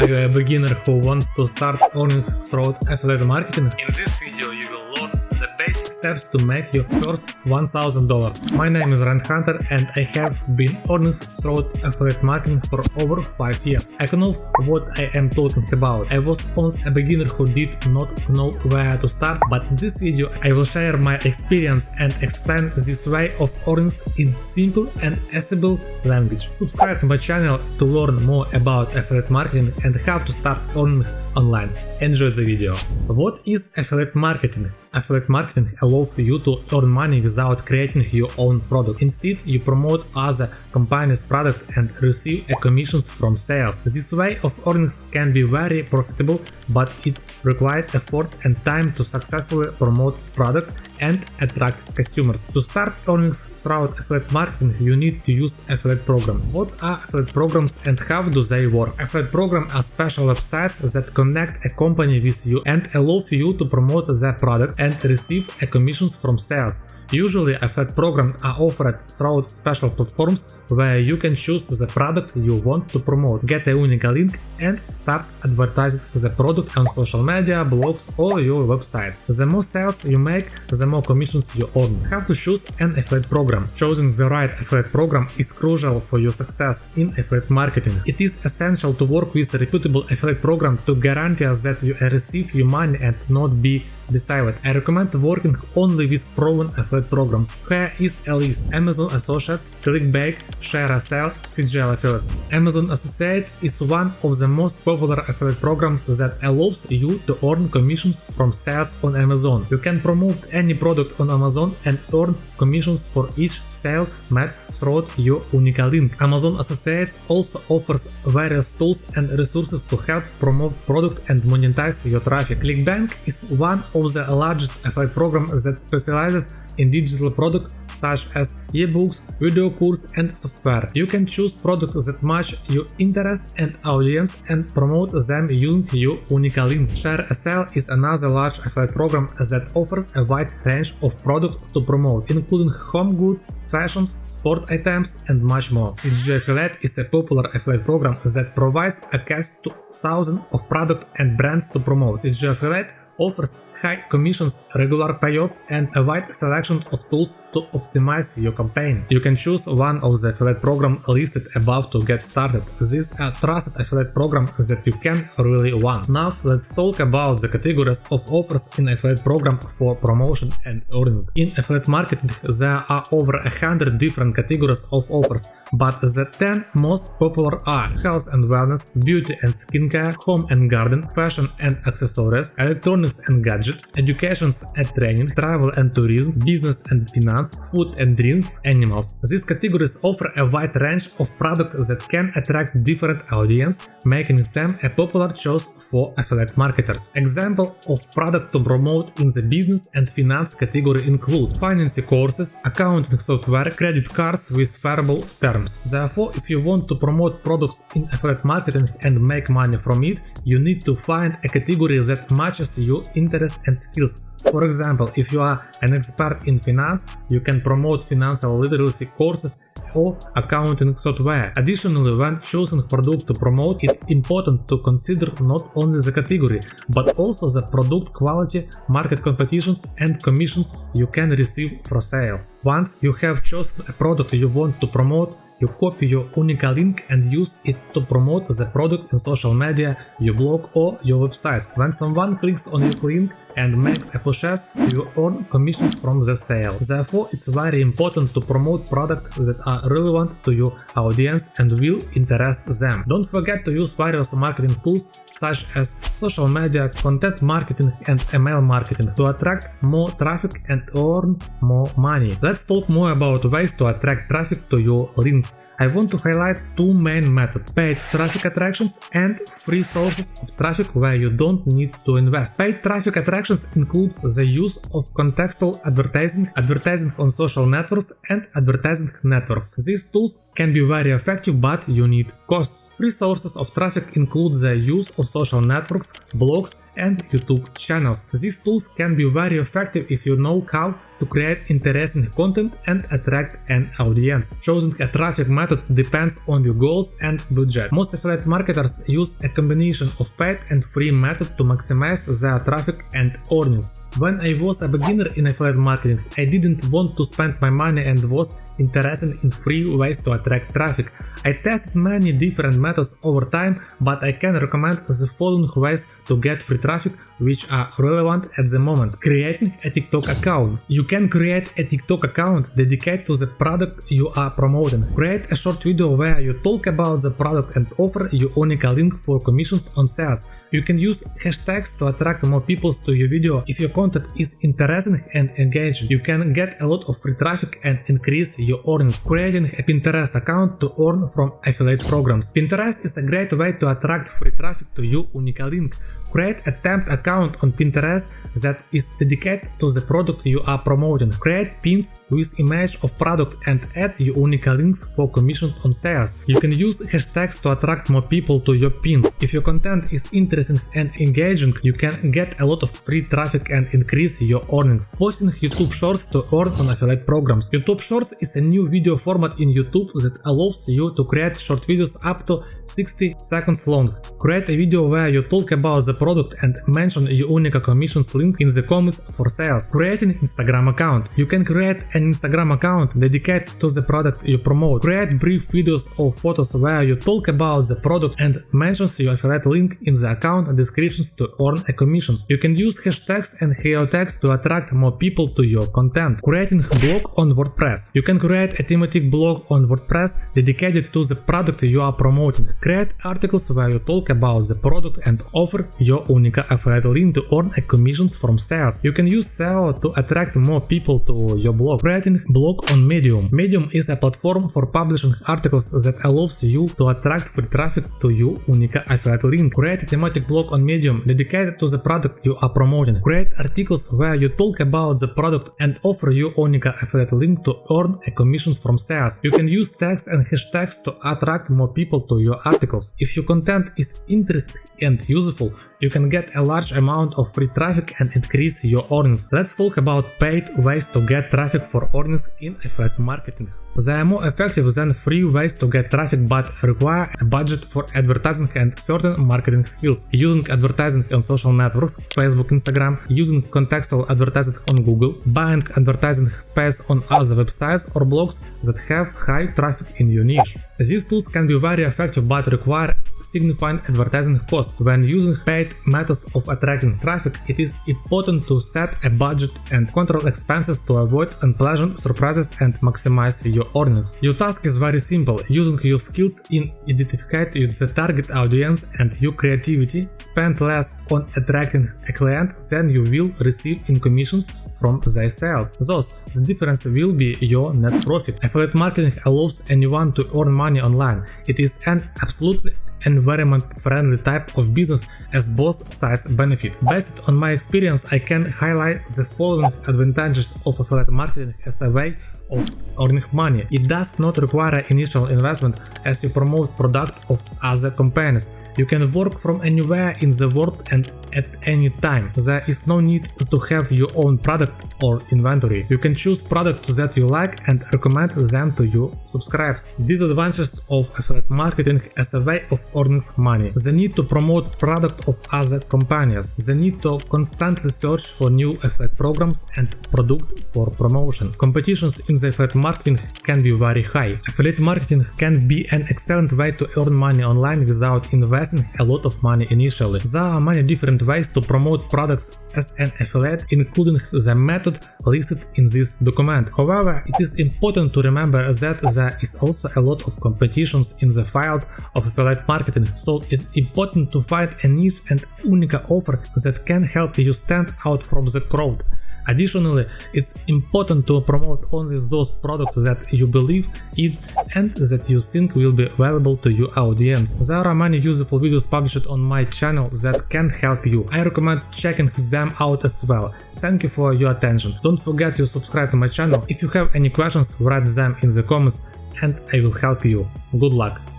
Are you a beginner who wants to start earning through affiliate marketing? In this video you will learn the basic steps to make your first $1,000. My name is Rand Hunter and I have been earning through affiliate marketing for over 5 years. I know what I am talking about. I was once a beginner who did not know where to start, but in this video I will share my experience and explain this way of earning in simple and accessible language. Subscribe to my channel to learn more about affiliate marketing and how to start earning online. Enjoy the video. What is affiliate marketing? Affiliate marketing allows you to earn money without creating your own product. Instead, you promote other companies' product and receive a commissions from sales. This way of earnings can be very profitable, but it requires effort and time to successfully promote product and attract customers. To start earnings through affiliate marketing, you need to use affiliate program. What are affiliate programs and how do they work? Affiliate programs are special websites that connect a company with you and allow you to promote their product and receive a commissions from sales. Usually, affiliate programs are offered through special platforms where you can choose the product you want to promote, get a unique link and start advertising the product on social media, blogs or your websites. The more sales you make, the more commissions you earn. How to choose an affiliate program? Choosing the right affiliate program is crucial for your success in affiliate marketing. It is essential to work with a reputable affiliate program to guarantee that you receive your money and not be deceived. I recommend working only with proven affiliate programs. Here is a list: Amazon Associates, ClickBank, ShareASale, CGL Affiliates. Amazon Associates is one of the most popular affiliate programs that allows you to earn commissions from sales on Amazon. You can promote any product on Amazon and earn commissions for each sale made through your unique link. Amazon Associates also offers various tools and resources to help promote product and monetize your traffic. ClickBank is one of the largest affiliate programs that specializes in digital products such as ebooks, video courses and software. You can choose products that match your interest and audience and promote them using your unique link. ShareASale is another large affiliate program that offers a wide range of products to promote, including home goods, fashions, sport items and much more. CG Affiliate is a popular affiliate program that provides access to thousands of products and brands to promote. CG Affiliate offers high commissions, regular payouts and a wide selection of tools to optimize your campaign. You can choose one of the affiliate programs listed above to get started. These are trusted affiliate programs that you can really want. Now let's talk about the categories of offers in affiliate program for promotion and earning. In affiliate marketing there are over 100 different categories of offers, but the 10 most popular are health and wellness, beauty and skincare, home and garden, fashion and accessories, electronics and gadgets, education and training, travel and tourism, business and finance, food and drinks, animals. These categories offer a wide range of products that can attract different audience, making them a popular choice for affiliate marketers. Example of product to promote in the business and finance category include finance courses, accounting software, credit cards with favorable terms. Therefore, if you want to promote products in affiliate marketing and make money from it, you need to find a category that matches your interest and skills. For example, if you are an expert in finance, you can promote financial literacy courses or accounting software. Additionally, when choosing product to promote, it's important to consider not only the category, but also the product quality, market competitions and commissions you can receive for sales. Once you have chosen a product you want to promote, you copy your unique link and use it to promote the product in social media, your blog or your websites. When someone clicks on your link and makes a purchase, you earn commissions from the sale. Therefore, it's very important to promote products that are relevant to your audience and will interest them. Don't forget to use various marketing tools such as social media, content marketing and email marketing to attract more traffic and earn more money. Let's talk more about ways to attract traffic to your links. I want to highlight two main methods: paid traffic attractions and free sources of traffic where you don't need to invest. Paid traffic attractions includes the use of contextual advertising, advertising on social networks and advertising networks. These tools can be very effective, but you need costs. Free sources of traffic include the use of social networks, blogs and YouTube channels. These tools can be very effective if you know how to create interesting content and attract an audience. Choosing a traffic method depends on your goals and budget. Most affiliate marketers use a combination of paid and free method to maximize their traffic and earnings. When I was a beginner in affiliate marketing, I didn't want to spend my money and was interested in free ways to attract traffic. I tested many different methods over time, but I can recommend the following ways to get free traffic which are relevant at the moment. Creating a TikTok account. You can create a TikTok account dedicated to the product you are promoting. Create a short video where you talk about the product and offer your unique link for commissions on sales. You can use hashtags to attract more people to your video. If your content is interesting and engaging, you can get a lot of free traffic and increase your earnings. Creating a Pinterest account to earn from affiliate programs. Pinterest is a great way to attract free traffic to your unique link. Create a temp account on Pinterest that is dedicated to the product you are promoting. Create pins with image of product and add your unique links for commissions on sales. You can use hashtags to attract more people to your pins. If your content is interesting and engaging, you can get a lot of free traffic and increase your earnings. Posting YouTube Shorts to earn on affiliate programs. YouTube Shorts is a new video format in YouTube that allows you to create short videos up to 60 seconds long. Create a video where you talk about the product and mention your unique commissions link in the comments for sales. Creating Instagram account. You can create an Instagram account dedicated to the product you promote. Create brief videos or photos where you talk about the product and mentions your affiliate link in the account descriptions to earn a commissions. You can use hashtags and geotags to attract more people to your content. Creating blog on WordPress. You can create a thematic blog on WordPress dedicated to the product you are promoting. Create articles where you talk about the product and offer your unique affiliate link to earn a commissions from sales. You can use SEO to attract more people to your blog. Creating blog on Medium. Medium is a platform for publishing articles that allows you to attract free traffic to your unique affiliate link. Create a thematic blog on Medium dedicated to the product you are promoting. Create articles where you talk about the product and offer your unique affiliate link to earn a commissions from sales. You can use tags and hashtags to attract more people to your articles. If your content is interesting and useful, you can get a large amount of free traffic and increase your earnings. Let's talk about paid ways to get traffic for earnings in affiliate marketing. They are more effective than free ways to get traffic but require a budget for advertising and certain marketing skills. Using advertising on social networks, Facebook, Instagram, using contextual advertising on Google, buying advertising space on other websites or blogs that have high traffic in your niche. These tools can be very effective but require significant advertising cost. When using paid methods of attracting traffic, it is important to set a budget and control expenses to avoid unpleasant surprises and maximize your earnings. Your task is very simple. Using your skills in identifying the target audience and your creativity, spend less on attracting a client than you will receive in commissions from their sales. Thus, the difference will be your net profit. Affiliate marketing allows anyone to earn money online. It is an absolutely environment-friendly type of business as both sides benefit. Based on my experience, I can highlight the following advantages of affiliate marketing as a way of earning money. It does not require initial investment as you promote product of other companies. You can work from anywhere in the world and at any time. There is no need to have your own product or inventory. You can choose products that you like and recommend them to your subscribers. Disadvantages of affiliate marketing as a way of earning money. The need to promote product of other companies. The need to constantly search for new affiliate programs and product for promotion. Competitions in the affiliate marketing can be very high. Affiliate marketing can be an excellent way to earn money online without investing a lot of money initially. There are many different ways to promote products as an affiliate, including the method listed in this document. However, it is important to remember that there is also a lot of competitions in the field of affiliate marketing, so it's important to find a niche and unique offer that can help you stand out from the crowd. Additionally, it's important to promote only those products that you believe in and that you think will be valuable to your audience. There are many useful videos published on my channel that can help you. I recommend checking them out as well. Thank you for your attention. Don't forget to subscribe to my channel. If you have any questions, write them in the comments and I will help you. Good luck!